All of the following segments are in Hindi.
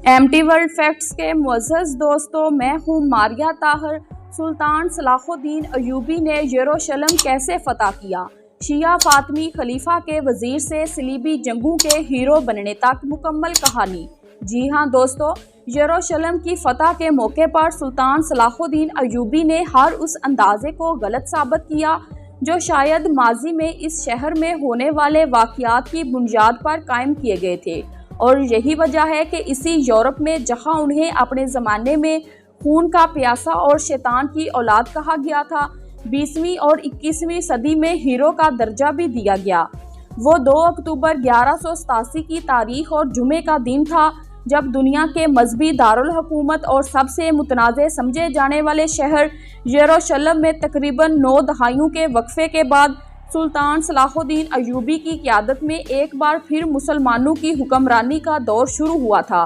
एमटी वर्ल्ड फैक्ट्स के मुअज़्ज़ज़ दोस्तों, मैं हूँ मारिया ताहर। सुल्तान सलाहुद्दीन अयूबी ने यरूशलेम कैसे फ़तह किया? शिया फातमी खलीफा के वज़ीर से सलीबी जंगों के हीरो बनने तक मुकम्मल कहानी। जी हाँ दोस्तों, यरूशलेम की फ़तह के मौके पर सुल्तान सलाहुद्दीन अयूबी ने हर उस अंदाज़े को गलत साबित किया जो शायद माजी में इस शहर में होने वाले वाक़यात की बुनियाद पर कायम किए गए थे। और यही वजह है कि इसी यूरोप में जहां उन्हें अपने ज़माने में खून का प्यासा और शैतान की औलाद कहा गया था, 20वीं और 21वीं सदी में हीरो का दर्जा भी दिया गया। वो 2 अक्टूबर 1187 की तारीख और जुमे का दिन था जब दुनिया के मजहबी दारुल हुकूमत और सबसे मुतनाज़ समझे जाने वाले शहर यरूशलेम में तकरीबन 9 दहाइयों के वक्फे के बाद सुल्तान सलाहुद्दीन अयूबी की क़यादत में एक बार फिर मुसलमानों की हुक्मरानी का दौर शुरू हुआ था।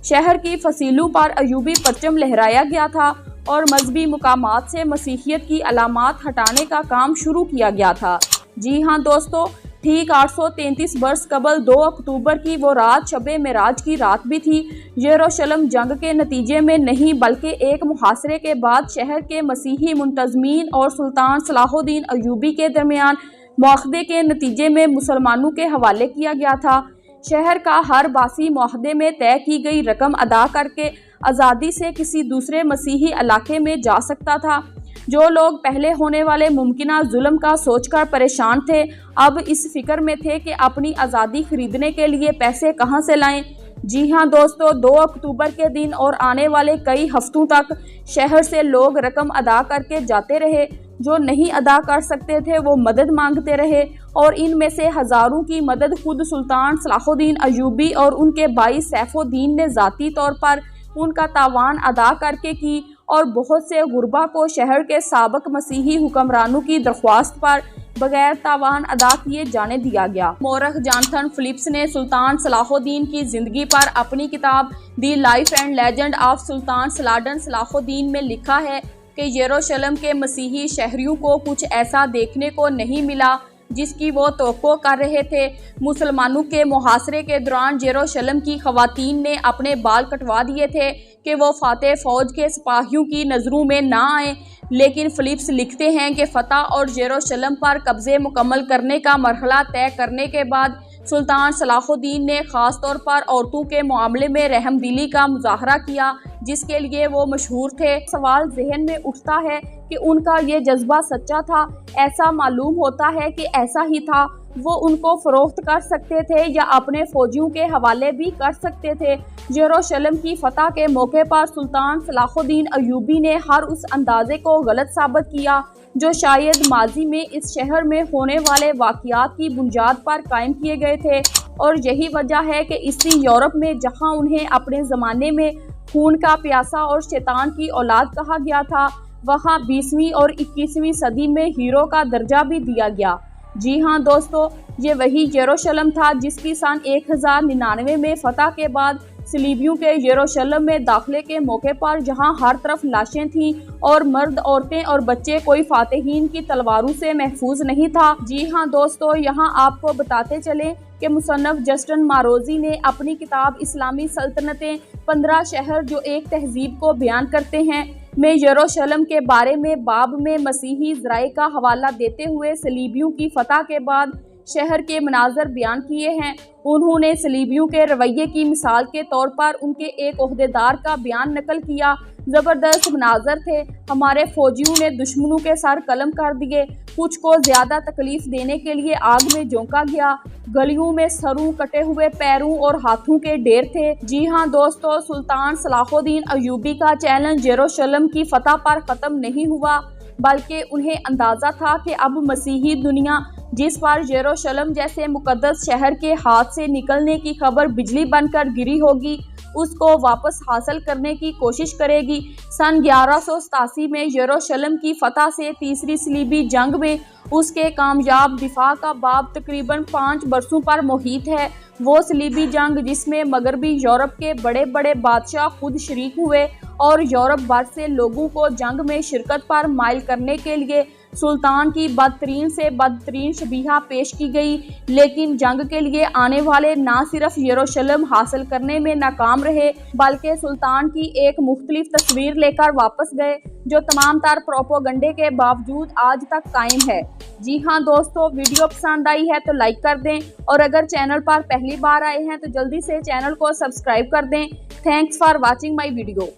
शहर की फसीलों पर अयूबी परचम लहराया गया था और मजहबी मुकामात से मसीहियत की अलामात हटाने का काम शुरू किया गया था। जी हाँ दोस्तों, ठीक 833 बरस कबल 2 अक्टूबर की वो रात शबे मेराज की रात भी थी। यरूशलेम जंग के नतीजे में नहीं बल्कि एक मुहासरे के बाद शहर के मसीही मुंतज़मीन और सुल्तान सलाहुद्दीन अयूबी के दरमियान मुआहदे के नतीजे में मुसलमानों के हवाले किया गया था। शहर का हर बासी मुआहदे में तय की गई रकम अदा करके आज़ादी से किसी दूसरे मसीही इलाके में जा सकता था। जो लोग पहले होने वाले मुमकिना जुल्म का सोचकर परेशान थे, अब इस फिक्र में थे कि अपनी आज़ादी खरीदने के लिए पैसे कहां से लाएं। जी हां दोस्तों, 2 अक्टूबर के दिन और आने वाले कई हफ्तों तक शहर से लोग रकम अदा करके जाते रहे। जो नहीं अदा कर सकते थे वो मदद मांगते रहे और इनमें से हज़ारों की मदद खुद सुल्तान सलाहुद्दीन अयूबी और उनके भाई सैफुद्दीन ने ज़ाती तौर पर उनका तावान अदा करके की और बहुत से गुरबा को शहर के साबिक मसीही हुक्मरानों की दरख्वास्त पर बगैर तावान अदा किए जाने दिया गया। मोरख जॉनथन फिलिप्स ने सुल्तान सलाहुद्दीन की ज़िंदगी पर अपनी किताब दी life and legend of sultan सलाडन Salahuddin में लिखा है कि यरूशलेम के मसीही शहरियों को कुछ ऐसा देखने को नहीं मिला जिसकी वो तवक्को कर रहे थे। मुसलमानों के मुहासरे के दौरान यरूशलेम की खवातीन ने अपने बाल कटवा दिए थे कि वो फातेह फ़ौज के सिपाहियों की नज़रों में ना आए। लेकिन फिलिप्स लिखते हैं कि फ़तह और यरूशलेम पर कब्ज़े मुकम्मल करने का मरहला तय करने के बाद सुल्तान सलाहुद्दीन ने ख़ास तौर पर औरतों के मामले में रहमदिली का मुजाहरा किया जिसके लिए वो मशहूर थे। सवाल जहन में उठता है कि उनका ये जज्बा सच्चा था। ऐसा मालूम होता है कि ऐसा ही था। वो उनको फ़रोख्त कर सकते थे या अपने फ़ौजियों के हवाले भी कर सकते थे। यरूशलेम की फ़तह के मौके पर सुल्तान सलाहुद्दीन अयूबी ने हर उस अंदाज़े को गलत साबित किया जो शायद माजी में इस शहर में होने वाले वाक़यात की बुनियाद पर कायम किए गए थे। और यही वजह है कि इसी यूरोप में जहाँ उन्हें अपने ज़माने में खून का प्यासा और शैतान की औलाद कहा गया था, वहाँ 20वीं और 21वीं सदी में हीरो का दर्जा भी दिया गया। जी हाँ दोस्तों, ये वही यरूशलेम था जिसकी सन 1099 में फ़तह के बाद सलीबियों के यरूशलेम में दाखिले के मौके पर जहां हर तरफ लाशें थीं और मर्द, औरतें और बच्चे कोई फातेहीन की तलवारों से महफूज नहीं था। जी हाँ दोस्तों, यहां आपको बताते चलें कि मुसन्नफ जस्टिन मारोजी ने अपनी किताब इस्लामी सल्तनतें 15 शहर जो एक तहजीब को बयान करते हैं में यरूशलेम के बारे में बाब में मसीही ज़राए का हवाला देते हुए सलीबियों की फ़तह के बाद शहर के मनाजर बयान किए हैं। उन्होंने सलीबियों के रवैये की मिसाल के तौर पर उनके एक ओहदेदार का बयान नकल किया। ज़बरदस्त मनाजर थे। हमारे फौजियों ने दुश्मनों के सर कलम कर दिए। कुछ को ज़्यादा तकलीफ देने के लिए आग में झोंका गया। गलियों में सरों, कटे हुए पैरों और हाथों के ढेर थे। जी हाँ दोस्तों, सुल्तान सलाहुद्दीन अयूबी का चैलेंज यरूशलेम की फ़तह पर ख़त्म नहीं हुआ बल्कि उन्हें अंदाज़ा था कि अब मसीही दुनिया जिस पर यरूशलेम जैसे मुकद्दस शहर के हाथ से निकलने की खबर बिजली बनकर गिरी होगी, उसको वापस हासिल करने की कोशिश करेगी। सन 1187 में यरूशलेम की फ़तह से तीसरी सलीबी जंग में उसके कामयाब दिफा का बाब तकरीबन 5 बरसों पर मुहित है। वो सलीबी जंग जिसमें मगरबी यूरोप के बड़े बड़े बादशाह खुद शरीक हुए और यूरोप भर से लोगों को जंग में शिरकत पर माइल करने के लिए सुल्तान की बदतरीन से बदतरीन शबीहा पेश की गई, लेकिन जंग के लिए आने वाले ना सिर्फ यरूशलेम हासिल करने में नाकाम रहे बल्कि सुल्तान की एक मुख्तलिफ तस्वीर लेकर वापस गए, जो तमाम तर प्रोपोगंडे के बावजूद आज तक कायम है। जी हाँ दोस्तों, वीडियो पसंद आई है तो लाइक कर दें और अगर चैनल पर पहली बार आए हैं तो जल्दी से चैनल को सब्सक्राइब कर दें। Thanks for watching my video.